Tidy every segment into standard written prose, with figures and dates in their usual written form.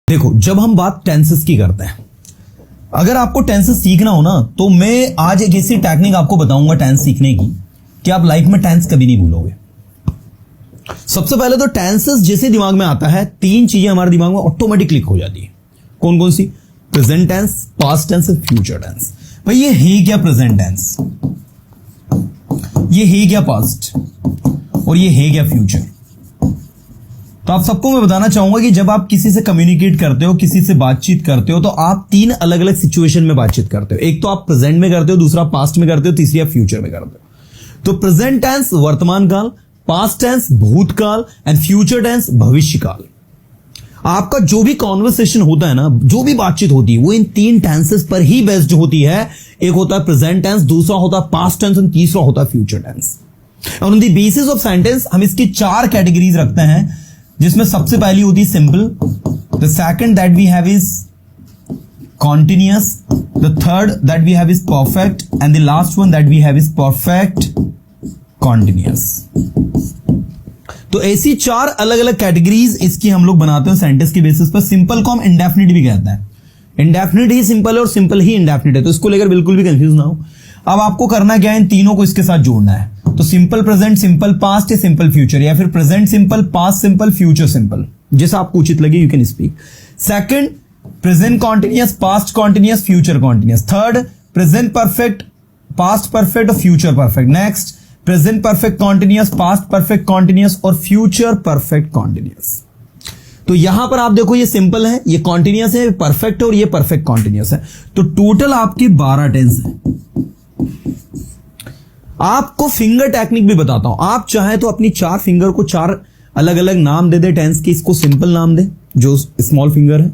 देखो, जब हम बात टेंसेस की करते हैं, अगर आपको टेंसेस सीखना हो ना, तो मैं आज एक ऐसी टेक्निक आपको बताऊंगा टेंस सीखने की कि आप लाइफ में टेंस कभी नहीं भूलोगे। सबसे पहले तो टेंसेस जैसे दिमाग में आता है, तीन चीजें हमारे दिमाग में ऑटोमेटिक क्लिक हो जाती है। कौन कौन सी? Present tense, past tense, future tense. भाई ये है क्या प्रेजेंट टेंस, ये है क्या पास्ट, और ये है क्या फ्यूचर। तो आप सबको मैं बताना चाहूंगा कि जब आप किसी से कम्युनिकेट करते हो, किसी से बातचीत करते हो, तो आप तीन अलग अलग सिचुएशन में बातचीत करते हो। एक तो आप प्रेजेंट में करते हो, दूसरा पास्ट में करते हो, तीसरी आप फ्यूचर में करते हो। तो प्रेजेंट टेंस वर्तमान काल, पास्ट टेंस भूतकाल एंड फ्यूचर टेंस भविष्य काल। आपका जो भी कॉन्वर्सेशन होता है ना, जो भी बातचीत होती है, वो इन तीन टेंसेस पर ही बेस्ड होती है। एक होता है प्रेजेंट टेंस, दूसरा होता है पास्ट टेंस और तीसरा होता है future tense. On the basis of sentence हम इसकी चार कैटेगरीज रखते हैं, जिसमें सबसे पहली होती है simple, the second that we have is continuous, the third that we have is perfect and the last one that we have is perfect continuous. तो ऐसी चार अलग अलग कैटेगरीज इसकी हम लोग बनाते हैं सेंटेंस के बेसिस पर। सिंपल को हम इंडेफिनिट भी कहते हैं। इंडेफिनिट ही सिंपल है और सिंपल ही इंडेफिनिट है, तो इसको लेकर बिल्कुल भी कंफ्यूज ना हो। अब आपको करना क्या है, इन तीनों को इसके साथ जोड़ना है। तो सिंपल प्रेजेंट, सिंपल पास्ट या सिंपल फ्यूचर, या फिर present simple, past simple, future simple, जैसा आपको उचित लगे you can speak. Second present continuous, past continuous, future continuous. Third present perfect, past perfect और future perfect. Next present perfect continuous, past perfect continuous और future perfect continuous. तो यहां पर आप देखो, ये सिंपल है, ये कॉन्टिन्यूअस है, परफेक्ट है और ये परफेक्ट कॉन्टिन्यूअस है। तो टोटल आपकी 12 टेंस है। आपको फिंगर टेक्निक भी बताता हूं। आप चाहे तो अपनी चार फिंगर को चार अलग अलग नाम दे दे टेंस के। इसको सिंपल नाम दे जो स्मॉल फिंगर है,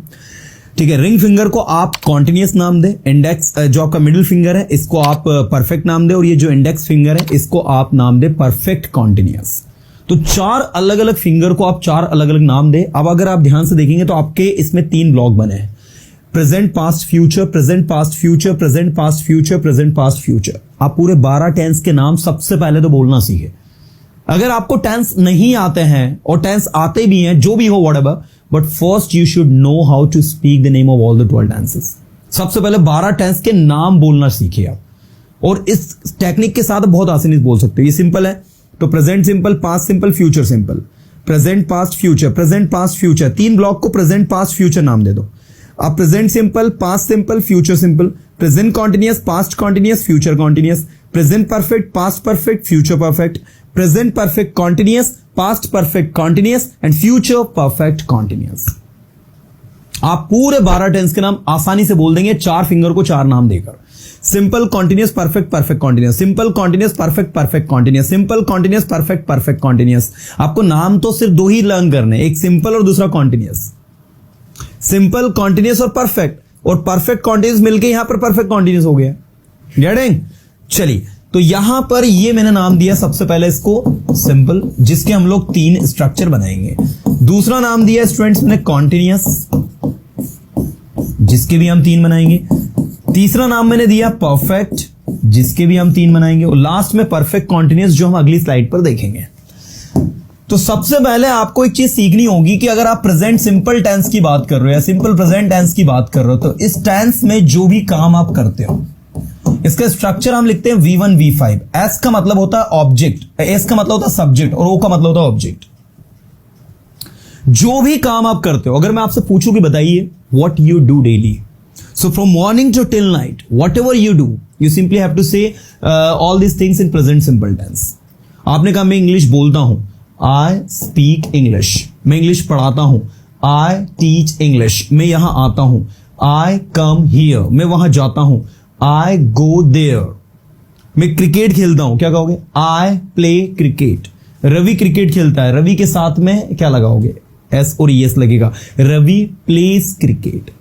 ठीक है। रिंग फिंगर को आप कॉन्टिन्यूअस नाम दे। इंडेक्स जो आपका मिडिल फिंगर है, इसको आप परफेक्ट नाम दे, और ये जो इंडेक्स फिंगर है, इसको आप नाम दे परफेक्ट कॉन्टिन्यूअस। तो चार अलग अलग फिंगर को आप चार अलग अलग नाम दे। अब अगर आप ध्यान से देखेंगे तो आपके इसमें तीन ब्लॉक बने हैं, present past future, present past future, present past future, present past future. आप पूरे 12 टेंस के नाम सबसे पहले तो बोलना सीखे। अगर आपको टेंस नहीं आते हैं और टेंस आते भी हैं, जो भी हो whatever, but first you should know how to speak the name of all the 12 tenses. सबसे पहले 12 टेंस के नाम बोलना सीखिए आप, और इस टेक्निक के साथ बहुत आसानी से बोल सकते हो। ये सिंपल है तो present simple, past simple, future simple, present past future, present past future. तीन ब्लॉक को प्रेजेंट पास्ट फ्यूचर नाम दे दो। अब present simple, past simple, future simple, present continuous, past continuous, future continuous, present perfect, past perfect, future perfect, present perfect continuous, past perfect continuous and future perfect continuous. आप पूरे 12 tense के नाम आसानी से बोल देंगे, चार फिंगर को चार नाम देकर। Simple continuous perfect perfect continuous, simple continuous perfect perfect continuous, simple continuous perfect perfect continuous. आपको नाम तो सिर्फ दो ही लर्न करने, एक सिंपल और दूसरा कॉन्टिन्यूअस। सिंपल, कॉन्टिन्यूअस और परफेक्ट, और परफेक्ट कॉन्टिन्यूअस मिलके यहां पर परफेक्ट कॉन्टिन्यूअस हो गया। गेटिंग? चलिए, तो यहां पर ये मैंने नाम दिया सबसे पहले इसको सिंपल, जिसके हम लोग तीन स्ट्रक्चर बनाएंगे। दूसरा नाम दिया स्टूडेंट्स मैंने कॉन्टिन्यूअस, जिसके भी हम तीन बनाएंगे। तीसरा नाम मैंने दिया परफेक्ट, जिसके भी हम तीन बनाएंगे, और लास्ट में परफेक्ट कॉन्टिन्यूअस, जो हम अगली स्लाइड पर देखेंगे। तो सबसे पहले आपको एक चीज सीखनी होगी कि अगर आप प्रेजेंट सिंपल टेंस की बात कर रहे हो या सिंपल प्रेजेंट टेंस की बात कर रहे हो, तो इस टेंस में जो भी काम आप करते हो, इसका स्ट्रक्चर हम लिखते हैं V1 V5। S का मतलब होता है ऑब्जेक्ट, S का मतलब होता है सब्जेक्ट, और O का मतलब होता है ऑब्जेक्ट। जो भी काम आप करते हो, अगर मैं आपसे पूछूं कि बताइए what you do daily, so from morning to till night, what ever you do, you simply have to say all this things in present simple tense. आपने कहा मैं इंग्लिश बोलता हूं, I speak English। मैं इंग्लिश पढ़ाता हूं, I teach English। मैं यहां आता हूं, I come here। मैं वहां जाता हूं, I go there। मैं क्रिकेट खेलता हूं, क्या कहोगे? I play cricket। Ravi cricket खेलता है, रवि के साथ में क्या लगाओगे? S और ES लगेगा, रवि plays cricket।